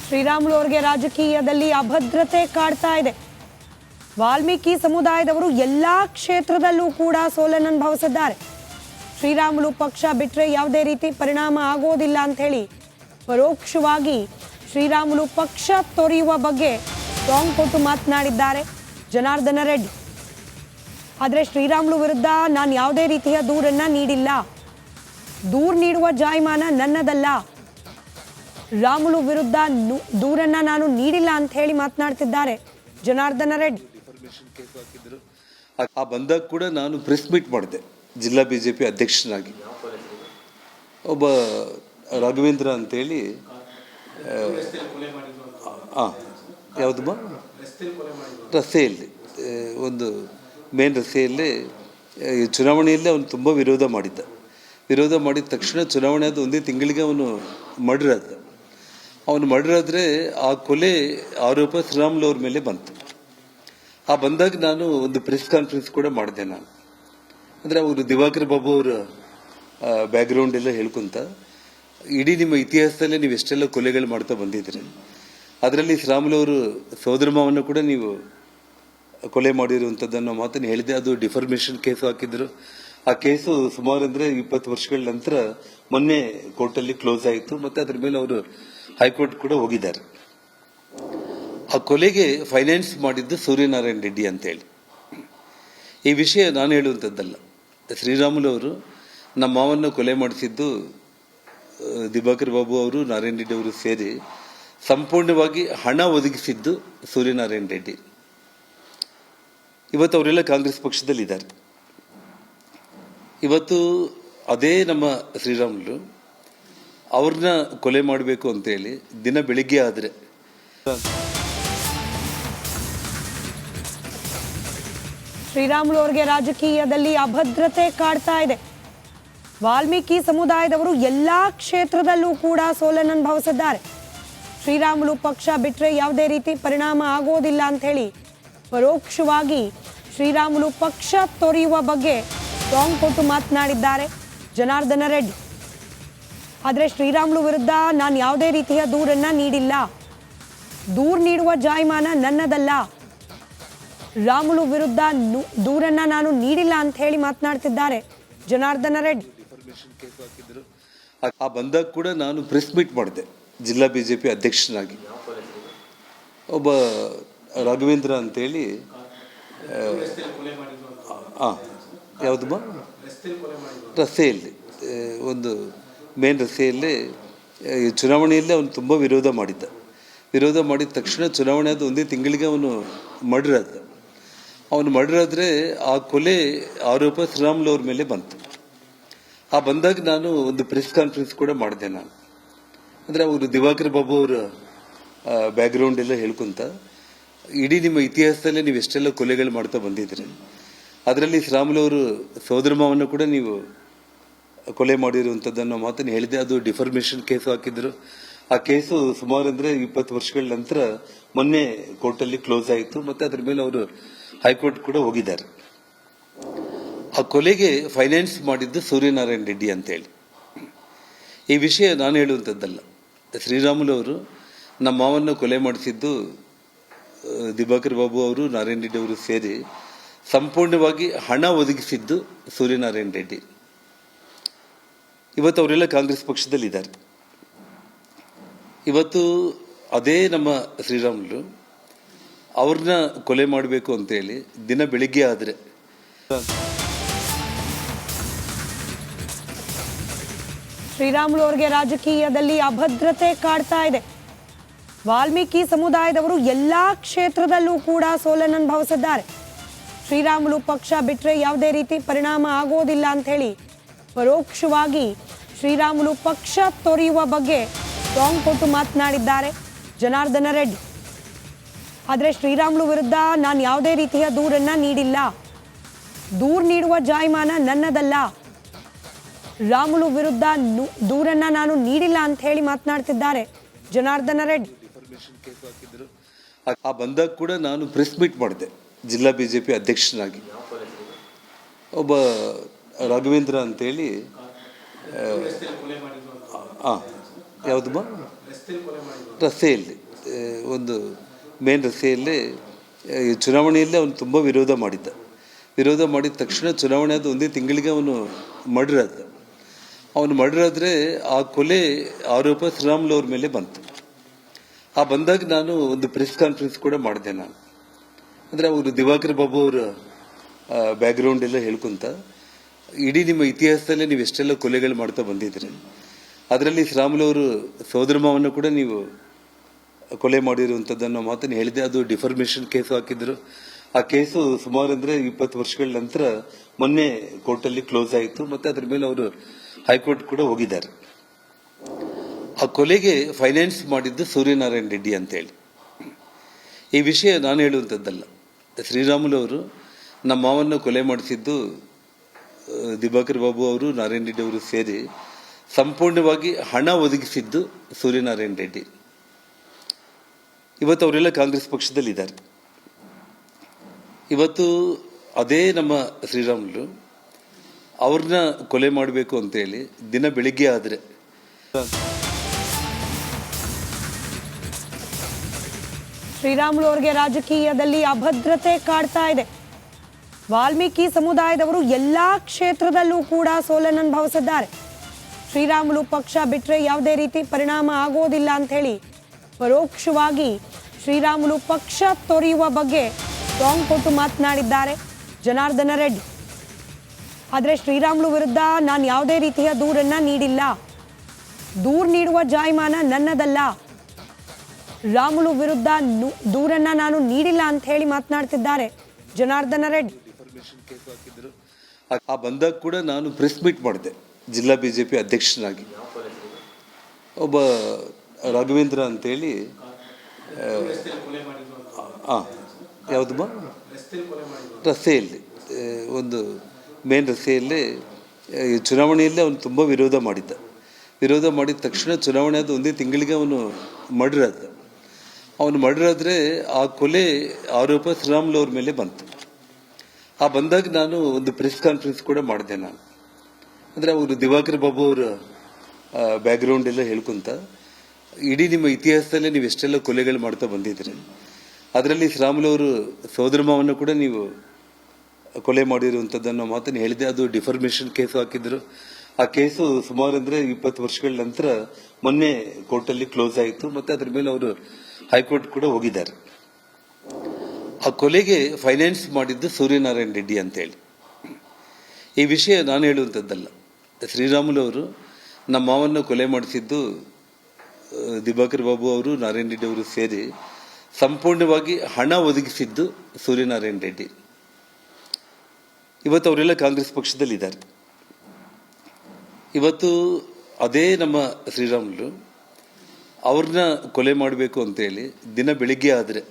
ಶ್ರೀರಾಮುಲು ಅವರಿಗೆ ರಾಜಕೀಯದಲ್ಲಿ ಅಭದ್ರತೆ ಕಾಡ್ತಾ ಇದೆ. ವಾಲ್ಮೀಕಿ ಸಮುದಾಯದವರು ಎಲ್ಲಾ ಕ್ಷೇತ್ರದಲ್ಲೂ ಕೂಡ ಸೋಲನ್ನು ಅನುಭವಿಸಿದ್ದಾರೆ. ಶ್ರೀರಾಮುಲು ಪಕ್ಷ ಬಿಟ್ಟರೆ ಯಾವುದೇ ರೀತಿ ಪರಿಣಾಮ ಆಗೋದಿಲ್ಲ ಅಂತ ಹೇಳಿ ಪರೋಕ್ಷವಾಗಿ ಶ್ರೀರಾಮುಲು ಪಕ್ಷ ತೊರೆಯುವ ಬಗ್ಗೆ ಟಾಂಗ್ ಕೊಟ್ಟು ಮಾತನಾಡಿದ್ದಾರೆ ಜನಾರ್ದನ ರೆಡ್ಡಿ. ಆದರೆ ಶ್ರೀರಾಮುಲು ವಿರುದ್ಧ ನಾನು ಯಾವುದೇ ರೀತಿಯ ದೂರನ್ನ ನೀಡಿಲ್ಲ, ದೂರು ನೀಡುವ ಜಾಯಮಾನ ನನ್ನದಲ್ಲ, ರಾಮುಲು ವಿರುದ್ಧ ದೂರನ್ನ ನಾನು ನೀಡಿಲ್ಲ ಅಂತ ಹೇಳಿ ಮಾತನಾಡ್ತಿದ್ದಾರೆ ಜನಾರ್ದನ ರೆಡ್ಡಿ. ಆ ಬಂದಾಗ ಕೂಡ ನಾನು ಪ್ರೆಸ್ ಮೀಟ್ ಮಾಡಿದೆ ಜಿಲ್ಲಾ ಬಿಜೆಪಿ ಅಧ್ಯಕ್ಷನಾಗಿ. ಒಬ್ಬ ರಾಘವೇಂದ್ರ ಅಂತೇಳಿ ಯಾವುದಮ್ಮ ರಸ್ತೆಯಲ್ಲಿ ಒಂದು ಮೇನ್ ರಸ್ತೆಯಲ್ಲೇ ಚುನಾವಣೆಯಲ್ಲೇ ಅವನು ತುಂಬ ವಿರೋಧ ಮಾಡಿದ ತಕ್ಷಣ ಚುನಾವಣೆ ಆದ ಒಂದೇ ತಿಂಗಳಿಗೆ ಅವನು ಮರ್ಡರ್ ಆದ. ಅವನು ಮರ್ಡರ್ ಆದರೆ ಆ ಕೊಲೆ ಆರೋಪ ಶ್ರೀರಾಮುಲು ಅವ್ರ ಮೇಲೆ ಬಂತು. ಆ ಬಂದಾಗ ನಾನು ಒಂದು ಪ್ರೆಸ್ ಕಾನ್ಫರೆನ್ಸ್ ಕೂಡ ಮಾಡಿದೆ. ನಾನು ಅಂದರೆ ಅವರು ದಿವಾಕರ್ ಬಾಬು ಅವರ ಬ್ಯಾಕ್ಗ್ರೌಂಡ್ ಎಲ್ಲ ಹೇಳ್ಕೊಂತ ಇಡೀ ನಿಮ್ಮ ಇತಿಹಾಸದಲ್ಲೇ ನೀವು ಎಷ್ಟೆಲ್ಲ ಕೊಲೆಗಳು ಮಾಡ್ತಾ ಬಂದಿದ್ರಿ, ಅದರಲ್ಲಿ ಶ್ರೀರಾಮುಲು ಅವರು ಸೋದರ ಮಾವನ್ನು ಕೂಡ ನೀವು ಕೊಲೆ ಮಾಡಿರುವಂಥದ್ದನ್ನು ಮಾತನ್ನು ಹೇಳಿದೆ. ಅದು ಡಿಫರ್ಮೇಷನ್ ಕೇಸು ಹಾಕಿದ್ರು. ಆ ಕೇಸು ಸುಮಾರು ಅಂದರೆ 20 ವರ್ಷಗಳ ನಂತರ ಮೊನ್ನೆ ಕೋರ್ಟಲ್ಲಿ ಕ್ಲೋಸ್ ಆಯಿತು. ಮತ್ತೆ ಅದ್ರ ಮೇಲೆ ಅವರು ಹೈಕೋರ್ಟ್ ಕೂಡ ಹೋಗಿದ್ದಾರೆ. ಆ ಕೊಲೆಗೆ ಫೈನಾನ್ಸ್ ಮಾಡಿದ್ದು ಸೂರ್ಯನಾರಾಯಣ ರೆಡ್ಡಿ ಅಂತೇಳಿ. ಈ ವಿಷಯ ನಾನು ಹೇಳುವಂಥದ್ದಲ್ಲ. ಶ್ರೀರಾಮುಲು ಅವರು ನಮ್ಮ ಮಾವನ್ನು ಕೊಲೆ ಮಾಡಿಸಿದ್ದು ದಿವಾಕರ್ ಬಾಬು ಅವರು, ನಾರಾಯಣ ರೆಡ್ಡಿ ಅವರು ಸೇರಿ ಸಂಪೂರ್ಣವಾಗಿ ಹಣ ಒದಗಿಸಿದ್ದು ಸೂರ್ಯನಾರಾಯಣ ರೆಡ್ಡಿ. ಇವತ್ತು ಅವರೆಲ್ಲ ಕಾಂಗ್ರೆಸ್ ಪಕ್ಷದಲ್ಲಿದ್ದಾರೆ. ಇವತ್ತು ಅದೇ ನಮ್ಮ ಶ್ರೀರಾಮುಲು ಅವ್ರನ್ನ ಕೊಲೆ ಮಾಡಬೇಕು ಅಂತೇಳಿ ದಿನ ಬೆಳಿಗ್ಗೆ ಆದರೆ ಶ್ರೀರಾಮುಲು ಅವರಿಗೆ ರಾಜಕೀಯದಲ್ಲಿ ಅಭದ್ರತೆ ಕಾಡ್ತಾ ಇದೆ. ವಾಲ್ಮೀಕಿ ಸಮುದಾಯದವರು ಎಲ್ಲಾ ಕ್ಷೇತ್ರದಲ್ಲೂ ಕೂಡ ಸೋಲನ್ನು ಅನುಭವಿಸಿದ್ದಾರೆ. ಶ್ರೀರಾಮುಲು ಪಕ್ಷ ಬಿಟ್ಟರೆ ಯಾವುದೇ ರೀತಿ ಪರಿಣಾಮ ಆಗೋದಿಲ್ಲ ಅಂತ ಹೇಳಿ ಪರೋಕ್ಷವಾಗಿ ಶ್ರೀರಾಮುಲು ಪಕ್ಷ ತೊರೆಯುವ ಬಗ್ಗೆ ಟಾಂಗ್ ಕೊಟ್ಟು ಮಾತನಾಡಿದ್ದಾರೆ ಜನಾರ್ದನ ರೆಡ್ಡಿ. ಆದರೆ ಶ್ರೀರಾಮುಲು ವಿರುದ್ಧ ನಾನು ಯಾವುದೇ ರೀತಿಯ ದೂರನ್ನ ನೀಡಿಲ್ಲ, ದೂರು ನೀಡುವ ಜಾಯಮಾನ ನನ್ನದಲ್ಲ, ರಾಮುಲು ವಿರುದ್ಧ ದೂರನ್ನ ನಾನು ನೀಡಿಲ್ಲ ಅಂತ ಹೇಳಿ ಮಾತನಾಡ್ತಿದ್ದಾರೆ ಜನಾರ್ದನ ರೆಡ್ಡಿ. ಆ ಬಂದಾಗ ಕೂಡ ನಾನು ಪ್ರೆಸ್ ಮೀಟ್ ಮಾಡಿದೆ ಜಿಲ್ಲಾ ಬಿಜೆಪಿ ಅಧ್ಯಕ್ಷನಾಗಿ. ಒಬ್ಬ ರಾಘವೇಂದ್ರ ಅಂತೇಳಿ ಯಾವುದಮ್ಮ ರಸ್ತೆಯಲ್ಲಿ ಒಂದು ಮೇನ್ ರಸ್ತೆಯಲ್ಲೇ ಚುನಾವಣೆಯಲ್ಲೇ ಅವನು ತುಂಬ ವಿರೋಧ ಮಾಡಿದ ತಕ್ಷಣ ಚುನಾವಣೆ ಆದ ಒಂದೇ ತಿಂಗಳಿಗೆ ಅವನು ಮರ್ಡರ್ ಆದ. ಅವನು ಮರ್ಡರ್ ಆದರೆ ಆ ಕೊಲೆ ಆರೋಪ ಶ್ರೀರಾಮುಲು ಅವ್ರ ಮೇಲೆ ಬಂತು. ಆ ಬಂದಾಗ ನಾನು ಒಂದು ಪ್ರೆಸ್ ಕಾನ್ಫರೆನ್ಸ್ ಕೂಡ ಮಾಡಿದೆ. ನಾನು ಅಂದರೆ ಅವರು ದಿವಾಕರ್ ಬಾಬು ಅವರ ಬ್ಯಾಕ್ಗ್ರೌಂಡ್ ಎಲ್ಲ ಹೇಳ್ಕೊಂತ ಇಡೀ ನಿಮ್ಮ ಇತಿಹಾಸದಲ್ಲೇ ನೀವು ಎಷ್ಟೆಲ್ಲ ಕೊಲೆಗಳು ಮಾಡ್ತಾ ಬಂದಿದ್ರಿ, ಅದರಲ್ಲಿ ಶ್ರೀರಾಮುಲು ಅವರು ಸೋದರ ಮಾವನ್ನು ಕೂಡ ನೀವು ಕೊಲೆ ಮಾಡಿರುವಂಥದ್ದನ್ನು ಮಾತನ್ನು ಹೇಳಿದೆ. ಅದು ಡಿಫರ್ಮೇಷನ್ ಕೇಸು ಹಾಕಿದ್ರು. ಆ ಕೇಸು ಸುಮಾರು ಅಂದರೆ 20 ವರ್ಷಗಳ ನಂತರ ಮೊನ್ನೆ ಕೋರ್ಟಲ್ಲಿ ಕ್ಲೋಸ್ ಆಯಿತು. ಮತ್ತೆ ಅದ್ರ ಮೇಲೆ ಅವರು ಹೈಕೋರ್ಟ್ ಕೂಡ ಹೋಗಿದ್ದಾರೆ. ಆ ಕೊಲೆಗೆ ಫೈನಾನ್ಸ್ ಮಾಡಿದ್ದು ಸೂರ್ಯನಾರಾಯಣ ರೆಡ್ಡಿ ಅಂತೇಳಿ. ಈ ವಿಷಯ ನಾನು ಹೇಳುವಂಥದ್ದಲ್ಲ. ಶ್ರೀರಾಮುಲು ಅವರು ನಮ್ಮ ಮಾವನ್ನು ಕೊಲೆ ಮಾಡಿಸಿದ್ದು ದಿವಾಕರ್ ಬಾಬು ಅವರು, ನಾರಾಯಣ ರೆಡ್ಡಿ ಅವರು ಸೇರಿ ಸಂಪೂರ್ಣವಾಗಿ ಹಣ ಒದಗಿಸಿದ್ದು ಸೂರ್ಯನಾರಾಯಣ ರೆಡ್ಡಿ. ಇವತ್ತು ಅವರೆಲ್ಲ ಕಾಂಗ್ರೆಸ್ ಪಕ್ಷದಲ್ಲಿದ್ದಾರೆ. ಇವತ್ತು ಅದೇ ನಮ್ಮ ಶ್ರೀರಾಮುಲು ಅವ್ರನ್ನ ಕೊಲೆ ಮಾಡಬೇಕು ಅಂತೇಳಿ ದಿನ ಬೆಳಿಗ್ಗೆ ಆದರೆ ಶ್ರೀರಾಮುಲು ಅವರಿಗೆ ರಾಜಕೀಯದಲ್ಲಿ ಅಭದ್ರತೆ ಕಾಡ್ತಾ ಇದೆ. ವಾಲ್ಮೀಕಿ ಸಮುದಾಯದವರು ಎಲ್ಲಾ ಕ್ಷೇತ್ರದಲ್ಲೂ ಕೂಡ ಸೋಲನ್ನು ಅನುಭವಿಸಿದ್ದಾರೆ. ಶ್ರೀರಾಮುಲು ಪಕ್ಷ ಬಿಟ್ಟರೆ ಯಾವುದೇ ರೀತಿ ಪರಿಣಾಮ ಆಗೋದಿಲ್ಲ ಅಂತ ಹೇಳಿ ಪರೋಕ್ಷವಾಗಿ ಶ್ರೀರಾಮುಲು ಪಕ್ಷ ತೊರೆಯುವ ಬಗ್ಗೆ ಟಾಂಗ್ ಕೊಟ್ಟು ಮಾತನಾಡಿದ್ದಾರೆ ಜನಾರ್ದನ ರೆಡ್ಡಿ. ಆದರೆ ಶ್ರೀರಾಮುಲು ವಿರುದ್ಧ ನಾನು ಯಾವುದೇ ರೀತಿಯ ದೂರನ್ನ ನೀಡಿಲ್ಲ, ದೂರು ನೀಡುವ ಜಾಯಮಾನ ನನ್ನದಲ್ಲ, ರಾಮುಲು ವಿರುದ್ಧ ದೂರನ್ನ ನಾನು ನೀಡಿಲ್ಲ ಅಂತ ಹೇಳಿ ಮಾತನಾಡ್ತಿದ್ದಾರೆ ಜನಾರ್ದನ ರೆಡ್ಡಿ. ಆ ಬಂದಾಗ ಕೂಡ ನಾನು ಪ್ರೆಸ್ ಮೀಟ್ ಮಾಡಿದೆ ಜಿಲ್ಲಾ ಬಿಜೆಪಿ ಅಧ್ಯಕ್ಷನಾಗಿ. ಒಬ್ಬ ರಾಘವೇಂದ್ರ ಅಂತೇಳಿ ಯಾವುದಮ್ಮ ರಸ್ತೆಯಲ್ಲಿ ಒಂದು ಮೇನ್ ರಸ್ತೆಯಲ್ಲೇ ಚುನಾವಣೆಯಲ್ಲೇ ಅವನು ತುಂಬ ವಿರೋಧ ಮಾಡಿದ ತಕ್ಷಣ ಚುನಾವಣೆ ಆದ ಒಂದೇ ತಿಂಗಳಿಗೆ ಅವನು ಮರ್ಡರ್ ಆದ. ಅವನು ಮರ್ಡರ್ ಆದರೆ ಆ ಕೊಲೆ ಆರೋಪ ಶ್ರೀರಾಮುಲು ಅವ್ರ ಮೇಲೆ ಬಂತು. ಆ ಬಂದಾಗ ನಾನು ಒಂದು ಪ್ರೆಸ್ ಕಾನ್ಫರೆನ್ಸ್ ಕೂಡ ಮಾಡಿದೆ. ನಾನು ಅಂದರೆ ಅವರು ದಿವಾಕರ್ ಬಾಬು ಅವರ ಬ್ಯಾಕ್ಗ್ರೌಂಡ್ ಎಲ್ಲ ಹೇಳ್ಕೊಂತ ಇಡೀ ನಿಮ್ಮ ಇತಿಹಾಸದಲ್ಲೇ ನೀವು ಎಷ್ಟೆಲ್ಲ ಕೊಲೆಗಳು ಮಾಡ್ತಾ ಬಂದಿದ್ರಿ, ಅದರಲ್ಲಿ ಶ್ರೀರಾಮುಲು ಅವರು ಸೋದರ ಮಾವನ್ನು ಕೂಡ ನೀವು ಕೊಲೆ ಮಾಡಿರುವಂಥದ್ದನ್ನು ಮಾತನ್ನು ಹೇಳಿದೆ. ಅದು ಡಿಫರ್ಮೇಷನ್ ಕೇಸು ಹಾಕಿದ್ರು. ಆ ಕೇಸು ಸುಮಾರು ಅಂದರೆ 20 ವರ್ಷಗಳ ನಂತರ ಮೊನ್ನೆ ಕೋರ್ಟಲ್ಲಿ ಕ್ಲೋಸ್ ಆಯಿತು. ಮತ್ತು ಅದ್ರ ಮೇಲೆ ಅವರು ಹೈಕೋರ್ಟ್ ಕೂಡ ಹೋಗಿದ್ದಾರೆ. ಆ ಕೊಲೆಗೆ ಫೈನಾನ್ಸ್ ಮಾಡಿದ್ದು ಸೂರ್ಯನಾರಾಯಣ ರೆಡ್ಡಿ ಅಂತೇಳಿ. ಈ ವಿಷಯ ನಾನು ಹೇಳುವಂಥದ್ದಲ್ಲ. ಶ್ರೀರಾಮುಲು ಅವರು ನಮ್ಮ ಮಾವನ್ನು ಕೊಲೆ ಮಾಡಿಸಿದ್ದು ದಿವಾಕರ್ ಬಾಬು ಅವರು, ನಾರಾಯಣ ರೆಡ್ಡಿ ಅವರು ಸೇರಿ ಸಂಪೂರ್ಣವಾಗಿ ಹಣ ಒದಗಿಸಿದ್ದು ಸೂರ್ಯನಾರಾಯಣ ರೆಡ್ಡಿ. ಇವತ್ತು ಅವರೆಲ್ಲ ಕಾಂಗ್ರೆಸ್ ಪಕ್ಷದಲ್ಲಿದ್ದಾರೆ. ಇವತ್ತು ಅದೇ ನಮ್ಮ ಶ್ರೀರಾಮುಲು ಅವ್ರನ್ನ ಕೊಲೆ ಮಾಡಬೇಕು ಅಂತೇಳಿ ದಿನ ಬೆಳಿಗ್ಗೆ ಆದರೆ ಶ್ರೀರಾಮುಲು ಅವರಿಗೆ ರಾಜಕೀಯದಲ್ಲಿ ಅಭದ್ರತೆ ಕಾಡ್ತಾ ಇದೆ. ವಾಲ್ಮೀಕಿ ಸಮುದಾಯದವರು ಎಲ್ಲಾ ಕ್ಷೇತ್ರದಲ್ಲೂ ಕೂಡ ಸೋಲನ್ನು ಅನುಭವಿಸಿದ್ದಾರೆ. ಶ್ರೀರಾಮುಲು ಪಕ್ಷ ಬಿಟ್ಟರೆ ಯಾವುದೇ ರೀತಿ ಪರಿಣಾಮ ಆಗೋದಿಲ್ಲ ಅಂತ ಹೇಳಿ ಪರೋಕ್ಷವಾಗಿ ಶ್ರೀರಾಮುಲು ಪಕ್ಷ ತೊರೆಯುವ ಬಗ್ಗೆ ಟಾಂಗ್ ಕೊಟ್ಟು ಮಾತನಾಡಿದ್ದಾರೆ ಜನಾರ್ದನ ರೆಡ್ಡಿ. ಆದರೆ ಶ್ರೀರಾಮುಲು ವಿರುದ್ಧ ನಾನು ಯಾವುದೇ ರೀತಿಯ ದೂರನ್ನ ನೀಡಿಲ್ಲ, ದೂರು ನೀಡುವ ಜಾಯಮಾನ ನನ್ನದಲ್ಲ, ರಾಮುಲು ವಿರುದ್ಧ ದೂರನ್ನ ನಾನು ನೀಡಿಲ್ಲ ಅಂತ ಹೇಳಿ ಮಾತನಾಡ್ತಿದ್ದಾರೆ ಜನಾರ್ದನ ರೆಡ್ಡಿ. ಆ ಬಂದಾಗ ಕೂಡ ನಾನು ಪ್ರೆಸ್ ಮೀಟ್ ಮಾಡಿದೆ ಜಿಲ್ಲಾ ಬಿಜೆಪಿ ಅಧ್ಯಕ್ಷನಾಗಿ. ಒಬ್ಬ ರಾಘವೇಂದ್ರ ಅಂತೇಳಿ ಯಾವುದಮ್ಮ ರಸ್ತೆಯಲ್ಲಿ ಒಂದು ಮೇನ್ ರಸ್ತೆಯಲ್ಲೇ ಚುನಾವಣೆಯಲ್ಲೇ ಅವನು ತುಂಬ ವಿರೋಧ ಮಾಡಿದ ತಕ್ಷಣ ಚುನಾವಣೆ ಆದ ಒಂದೇ ತಿಂಗಳಿಗೆ ಅವನು ಮರ್ಡರ್ ಆದ. ಅವನು ಮರ್ಡರ್ ಆದರೆ ಆ ಕೊಲೆ ಆರೋಪ ಶ್ರೀರಾಮುಲು ಅವ್ರ ಮೇಲೆ ಬಂತು. ಆ ಬಂದಾಗ ನಾನು ಒಂದು ಪ್ರೆಸ್ ಕಾನ್ಫರೆನ್ಸ್ ಕೂಡ ಮಾಡಿದೆ. ನಾನು ಅಂದರೆ ಅವರು ದಿವಾಕರ್ ಬಾಬು ಅವರ ಬ್ಯಾಕ್ಗ್ರೌಂಡ್ ಎಲ್ಲ ಹೇಳ್ಕೊಂತ ಇಡೀ ನಿಮ್ಮ ಇತಿಹಾಸದಲ್ಲೇ ನೀವು ಎಷ್ಟೆಲ್ಲ ಕೊಲೆಗಳು ಮಾಡ್ತಾ ಬಂದಿದ್ರಿ, ಅದರಲ್ಲಿ ಶ್ರೀರಾಮುಲು ಅವರು ಸೋದರ ಮಾವನ್ನು ಕೂಡ ನೀವು ಕೊಲೆ ಮಾಡಿರುವಂಥದ್ದನ್ನು ಮಾತನ್ನು ಹೇಳಿದೆ. ಅದು ಡಿಫರ್ಮೇಷನ್ ಕೇಸು ಹಾಕಿದ್ರು. ಆ ಕೇಸು ಸುಮಾರು ಅಂದರೆ 20 ವರ್ಷಗಳ ನಂತರ ಮೊನ್ನೆ ಕೋರ್ಟಲ್ಲಿ ಕ್ಲೋಸ್ ಆಯಿತು. ಮತ್ತು ಅದ್ರ ಮೇಲೆ ಅವರು ಹೈಕೋರ್ಟ್ ಕೂಡ ಹೋಗಿದ್ದಾರೆ. ಆ ಕೊಲೆಗೆ ಫೈನಾನ್ಸ್ ಮಾಡಿದ್ದು ಸೂರ್ಯನಾರಾಯಣ ರೆಡ್ಡಿ ಅಂತೇಳಿ. ಈ ವಿಷಯ ನಾನು ಹೇಳುವಂಥದ್ದಲ್ಲ. ಶ್ರೀರಾಮುಲು ಅವರು ನಮ್ಮ ಮಾವನ್ನು ಕೊಲೆ ಮಾಡಿಸಿದ್ದು ದಿವಾಕರ್ ಬಾಬು ಅವರು, ನಾರಾಯಣ ರೆಡ್ಡಿ ಅವರು ಸೇರಿ ಸಂಪೂರ್ಣವಾಗಿ ಹಣ ಒದಗಿಸಿದ್ದು ಸೂರ್ಯನಾರಾಯಣ ರೆಡ್ಡಿ. ಇವತ್ತು ಅವರೆಲ್ಲ ಕಾಂಗ್ರೆಸ್ ಪಕ್ಷದಲ್ಲಿದ್ದಾರೆ. ಇವತ್ತು ಅದೇ ನಮ್ಮ ಶ್ರೀರಾಮುಲು ಅವ್ರನ್ನ ಕೊಲೆ ಮಾಡಬೇಕು ಅಂತೇಳಿ ದಿನ ಬೆಳಿಗ್ಗೆ ಆದರೆ